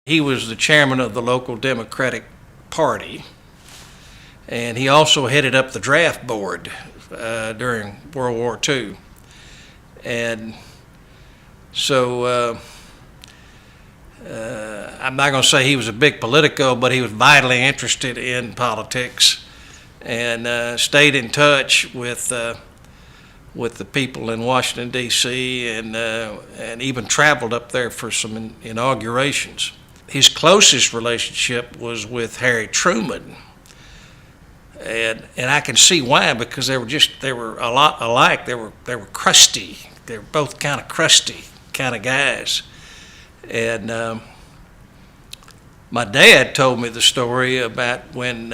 He was the chairman of the local Democratic Party, and he also headed up the draft board during World War II. And so I'm not going to say he was a big politico, but he was vitally interested in politics, and stayed in touch with the people in Washington, D.C., and even traveled up there for some inaugurations. His closest relationship was with Harry Truman, and I can see why, because they were a lot alike. They were crusty. They were both kind of crusty kind of guys. And my dad told me the story about when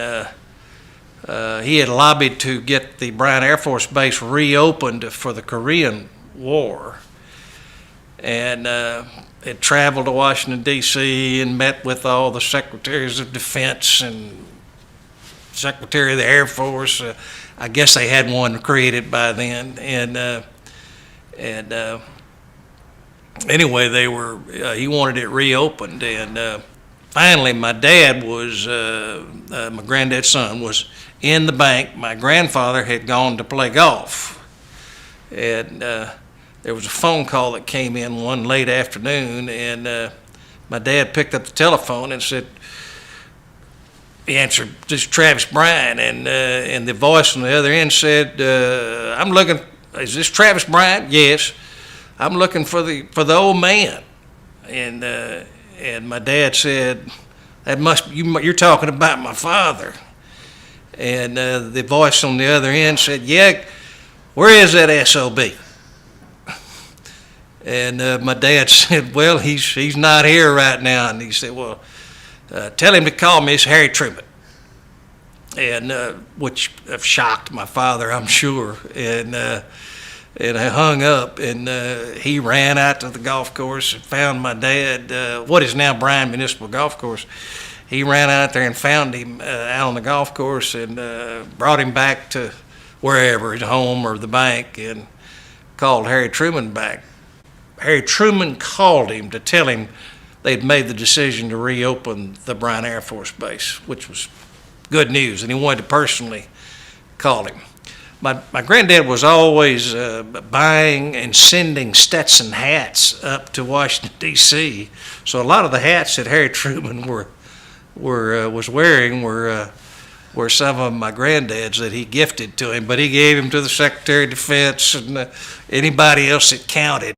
he had lobbied to get the Bryan Air Force Base reopened for the Korean War, and had traveled to Washington, D.C. and met with all the secretaries of defense and secretary of the Air Force. I guess they had one created by then. And anyway, he wanted it reopened. And finally, my dad was, my granddad's son, was in the bank. My grandfather had gone to play golf. And there was a phone call that came in one late afternoon, and my dad picked up the telephone and said, he answered, "This is Travis Bryan," and the voice on the other end said, "I'm looking. Is this Travis Bryan?" "Yes." "I'm looking for the old man," and my dad said, "That must you're talking about my father." And the voice on the other end said, "Yeah, where is that SOB?" And my dad said, "Well, he's not here right now." And he said, "Well, tell him to call me. It's Harry Truman." And which shocked my father, I'm sure. And I hung up, and he ran out to the golf course and found my dad, what is now Bryan Municipal Golf Course. He ran out there and found him out on the golf course, and brought him back to wherever, his home or the bank, and called Harry Truman back. Harry Truman called him to tell him they'd made the decision to reopen the Bryan Air Force Base, which was good news, and he wanted to personally call him. My granddad was always buying and sending Stetson hats up to Washington, D.C., so a lot of the hats that Harry Truman was wearing were some of my granddad's that he gifted to him, but he gave him to the Secretary of Defense and anybody else that counted.